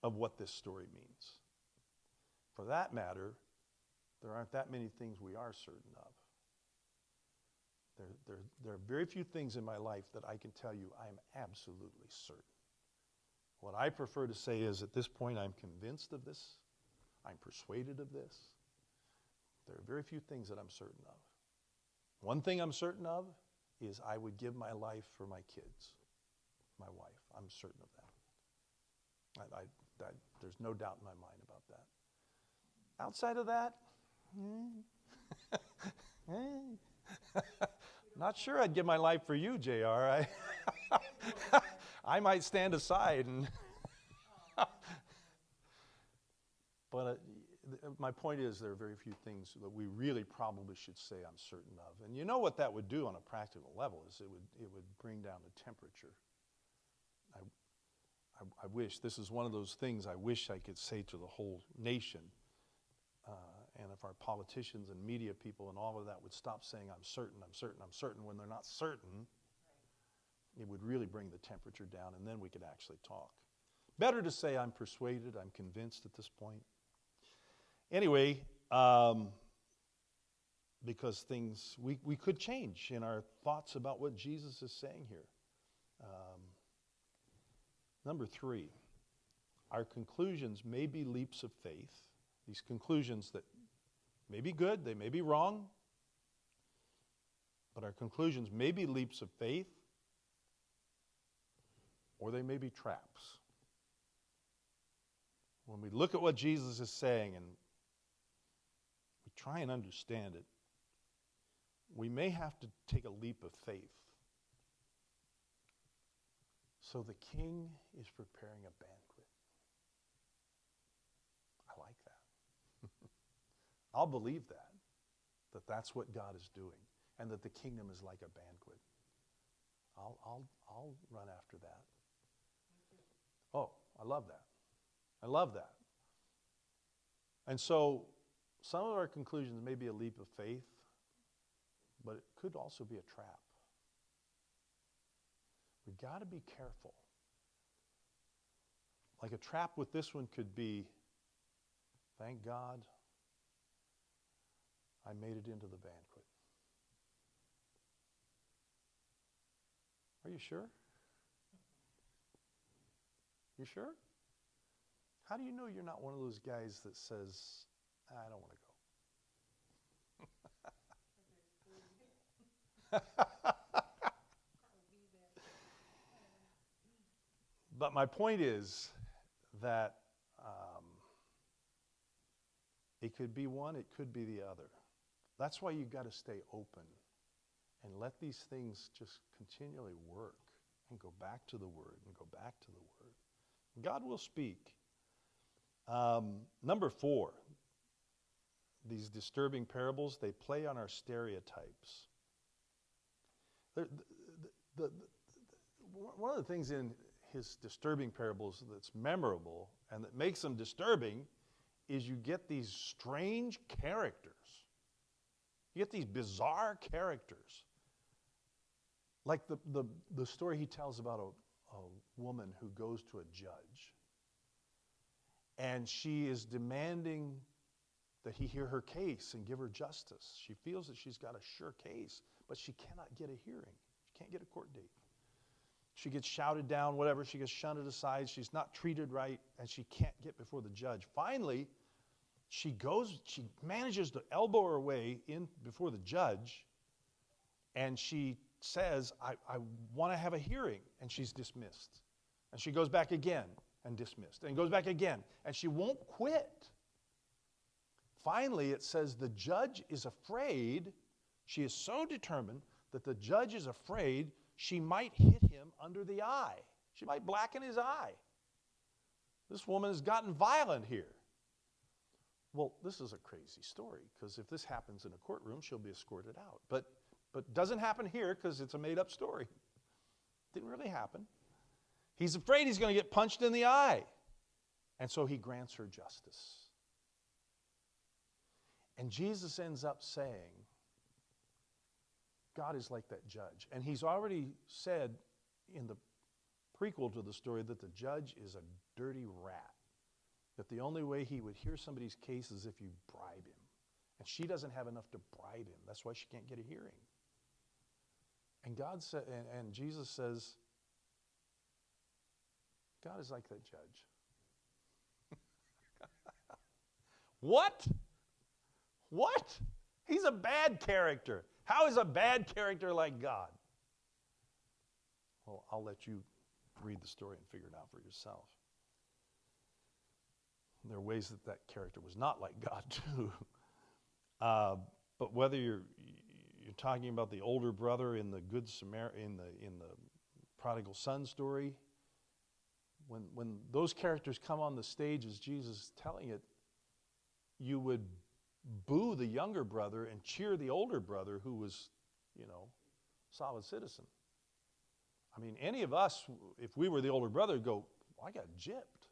of what this story means. For that matter, there aren't that many things we are certain of. There are very few things in my life that I can tell you I am absolutely certain. What I prefer to say is, at this point, I'm convinced of this. I'm persuaded of this. There are very few things that I'm certain of. One thing I'm certain of is I would give my life for my kids, my wife. I'm certain of that. There's no doubt in my mind about that. Outside of that, not sure I'd give my life for you, JR. I might stand aside and but my point is, there are very few things that we really probably should say I'm certain of. And you know what that would do on a practical level is it would bring down the temperature. I wish, this is one of those things I wish I could say to the whole nation. And if our politicians and media people and all of that would stop saying, I'm certain, I'm certain, I'm certain, when they're not certain, it would really bring the temperature down, and then we could actually talk. Better to say I'm persuaded, I'm convinced at this point. Anyway, because things, we could change in our thoughts about what Jesus is saying here. Number 3, our conclusions may be leaps of faith. These conclusions that may be good, they may be wrong, but our conclusions may be leaps of faith, or they may be traps. When we look at what Jesus is saying and we try and understand it, we may have to take a leap of faith. So the king is preparing a banquet. I like that. I'll believe that that's what God is doing, and that the kingdom is like a banquet. I'll run after that. Oh, I love that. I love that. And so some of our conclusions may be a leap of faith, but it could also be a trap. We've got to be careful. Like a trap with this one could be, thank God I made it into the banquet. Are you sure? You sure? How do you know you're not one of those guys that says, I don't want to go? But my point is that it could be one, it could be the other. That's why you've got to stay open and let these things just continually work and go back to the Word and go back to the Word. God will speak. Number 4, these disturbing parables, they play on our stereotypes. One of the things in his disturbing parables that's memorable and that makes them disturbing is you get these strange characters. You get these bizarre characters. Like the story he tells about a woman who goes to a judge. And she is demanding that he hear her case and give her justice. She feels that she's got a sure case, but she cannot get a hearing. She can't get a court date. She gets shouted down, whatever. She gets shunted aside. She's not treated right, and she can't get before the judge. Finally, she manages to elbow her way in before the judge, and she says, I want to have a hearing, and she's dismissed. And she goes back again and dismissed, and goes back again, and she won't quit. Finally, it says the judge is afraid. She is so determined that the judge is afraid she might hit him under the eye. She might blacken his eye. This woman has gotten violent here. Well, this is a crazy story, because if this happens in a courtroom, she'll be escorted out. But doesn't happen here because it's a made-up story. Didn't really happen. He's afraid he's going to get punched in the eye. And so he grants her justice. And Jesus ends up saying, God is like that judge. And he's already said in the prequel to the story that the judge is a dirty rat. That the only way he would hear somebody's case is if you bribe him. And she doesn't have enough to bribe him. That's why she can't get a hearing. And God said, and Jesus says, God is like that judge. What? What? He's a bad character. How is a bad character like God? Well, I'll let you read the story and figure it out for yourself. There are ways that that character was not like God too. But whether you're talking about the older brother in the Good Samaritan, in the prodigal son story, when those characters come on the stage as Jesus is telling it, you would boo the younger brother and cheer the older brother who was, solid citizen. I mean, any of us, if we were the older brother, would go, well, I got gypped.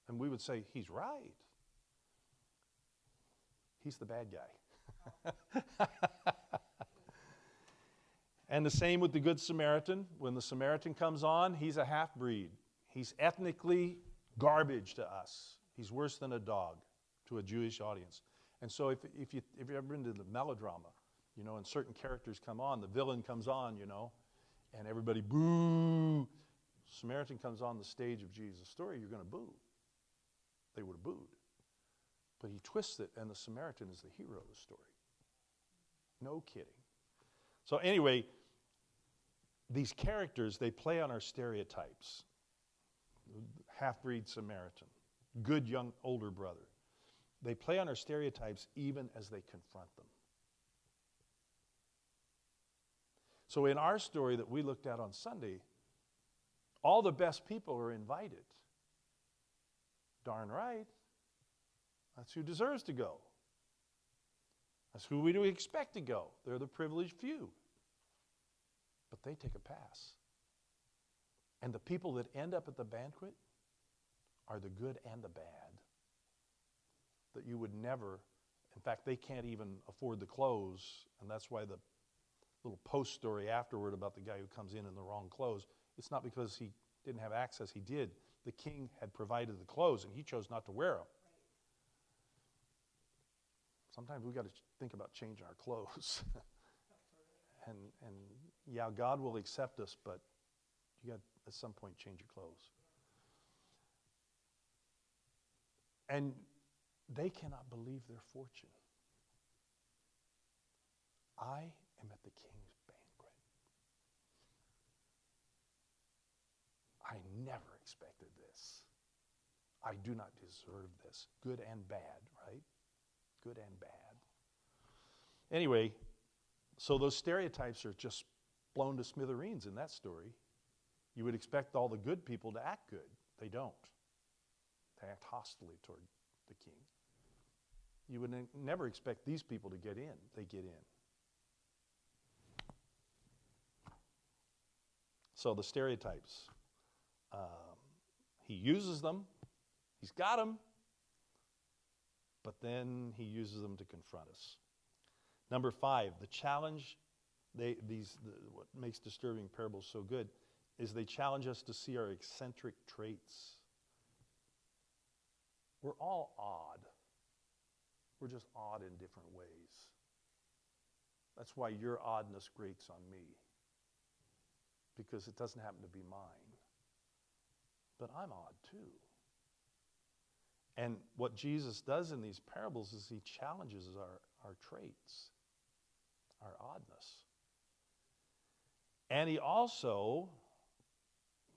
And we would say, he's right. He's the bad guy. And the same with the Good Samaritan. When the Samaritan comes on, he's a half-breed. He's ethnically garbage to us. He's worse than a dog to a Jewish audience. And so if you've ever been to the melodrama, and certain characters come on, the villain comes on, and everybody boo. Samaritan comes on the stage of Jesus' story, you're going to boo. They would have booed. But he twists it, and the Samaritan is the hero of the story. No kidding. So anyway, these characters, they play on our stereotypes. Half-breed Samaritan, good young older brother. They play on our stereotypes even as they confront them. So in our story that we looked at on Sunday, all the best people are invited. Darn right. That's who deserves to go. That's who we do expect to go. They're the privileged few. But they take a pass. And the people that end up at the banquet are the good and the bad. That you would never, in fact, they can't even afford the clothes, and that's why the little post story afterward about the guy who comes in the wrong clothes, it's not because he didn't have access, he did. The king had provided the clothes, and he chose not to wear them. Sometimes we've got to think about changing our clothes. and yeah, God will accept us, but you got to at some point change your clothes. And they cannot believe their fortune. I am at the king's banquet. I never expected this. I do not deserve this. Good and bad, right? Good and bad. Anyway, so those stereotypes are just blown to smithereens in that story. You would expect all the good people to act good. They don't. They act hostilely toward the king. You would never expect these people to get in. They get in. So the stereotypes. He uses them. He's got them. But then he uses them to confront us. Number 5, the challenge, what makes disturbing parables so good is they challenge us to see our eccentric traits. We're all odd. We're just odd in different ways. That's why your oddness grates on me, because it doesn't happen to be mine. But I'm odd too. And what Jesus does in these parables is he challenges our traits, our oddness. And he also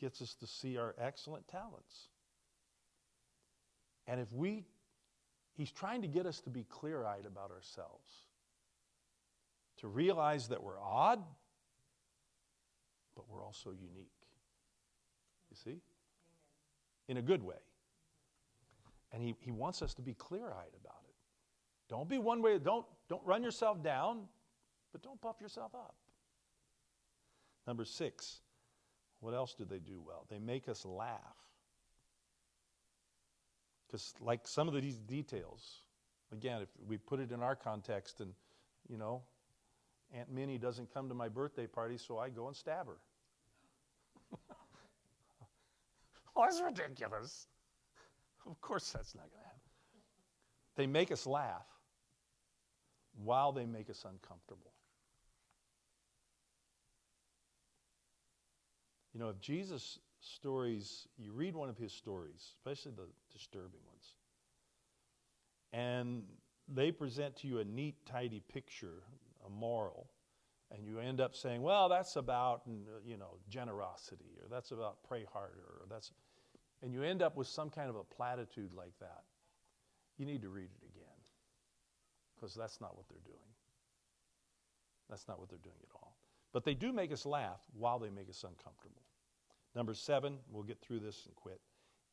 gets us to see our excellent talents. And he's trying to get us to be clear-eyed about ourselves, to realize that we're odd, but we're also unique. You see? In a good way. And he wants us to be clear-eyed about it. Don't be one way, don't run yourself down, but don't puff yourself up. Number 6, what else do they do well? They make us laugh. Because like some of these details, again, if we put it in our context and, you know, Aunt Minnie doesn't come to my birthday party, so I go and stab her. Well, that's ridiculous. Of course that's not going to happen. They make us laugh while they make us uncomfortable. You know, if Jesus' stories, you read one of his stories, especially the disturbing ones, and they present to you a neat, tidy picture, a moral, and you end up saying, well, that's about, you know, generosity, or that's about pray harder, or that's, and you end up with some kind of a platitude like that. You need to read it again, because that's not what they're doing. That's not what they're doing at all. But they do make us laugh while they make us uncomfortable. Number 7, we'll get through this and quit.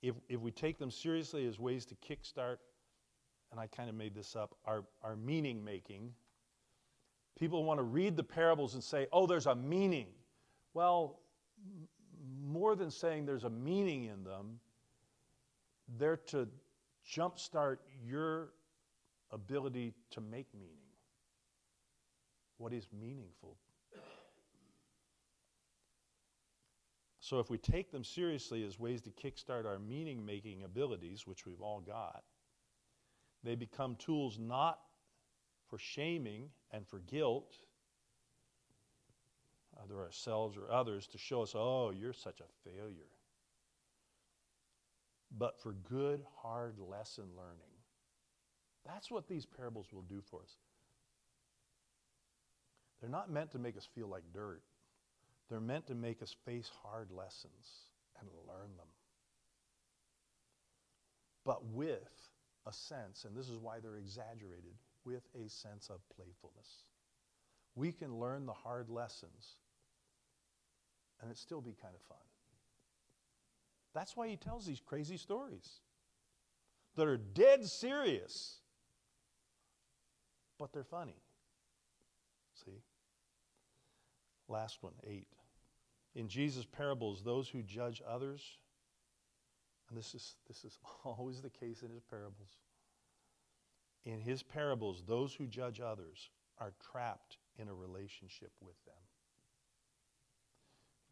If we take them seriously as ways to kickstart, and I kind of made this up, our meaning making, people want to read the parables and say, oh, there's a meaning. Well, more than saying there's a meaning in them, they're to jumpstart your ability to make meaning. What is meaningful? So if we take them seriously as ways to kickstart our meaning-making abilities, which we've all got, they become tools not for shaming and for guilt, either ourselves or others, to show us, oh, you're such a failure, but for good, hard lesson learning. That's what these parables will do for us. They're not meant to make us feel like dirt. They're meant to make us face hard lessons and learn them. But with a sense, and this is why they're exaggerated, with a sense of playfulness. We can learn the hard lessons and it still be kind of fun. That's why he tells these crazy stories that are dead serious, but they're funny. See? Last one, 8. In Jesus' parables, those who judge others, and this is always the case in his parables. In his parables, those who judge others are trapped in a relationship with them.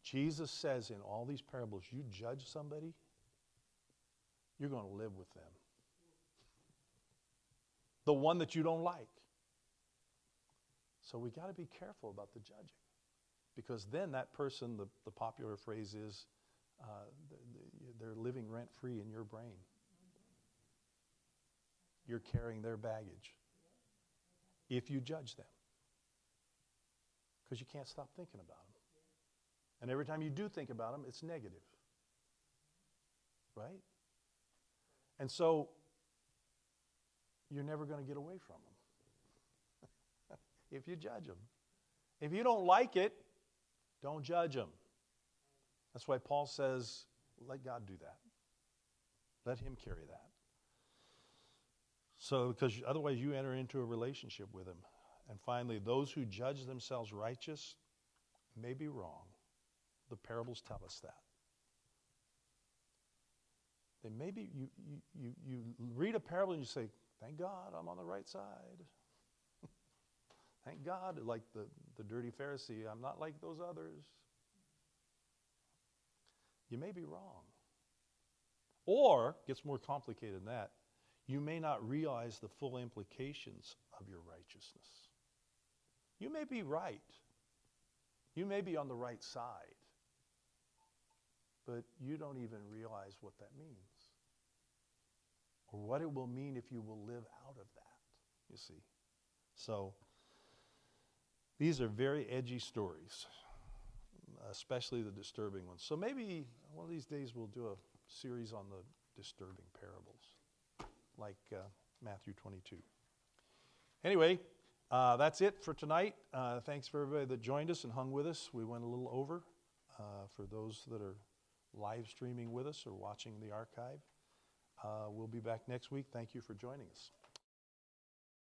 Jesus says in all these parables, you judge somebody, you're going to live with them. The one that you don't like. So we got to be careful about the judging. Because then that person, the popular phrase is, they're living rent-free in your brain. You're carrying their baggage if you judge them. Because you can't stop thinking about them. And every time you do think about them, it's negative. Right? And so, you're never going to get away from them if you judge them. If you don't like it, don't judge them. That's why Paul says, let God do that. Let him carry that. So, because otherwise you enter into a relationship with him. And finally, those who judge themselves righteous may be wrong. The parables tell us that. They may be, you read a parable and you say, thank God I'm on the right side. Thank God, like the dirty Pharisee, I'm not like those others. You may be wrong. Or, gets more complicated than that, you may not realize the full implications of your righteousness. You may be right. You may be on the right side. But you don't even realize what that means. Or what it will mean if you will live out of that, you see. So, these are very edgy stories, especially the disturbing ones. So maybe one of these days we'll do a series on the disturbing parables, like Matthew 22. Anyway, that's it for tonight. Thanks for everybody that joined us and hung with us. We went a little over. For those that are live streaming with us or watching the archive, We'll be back next week. Thank you for joining us.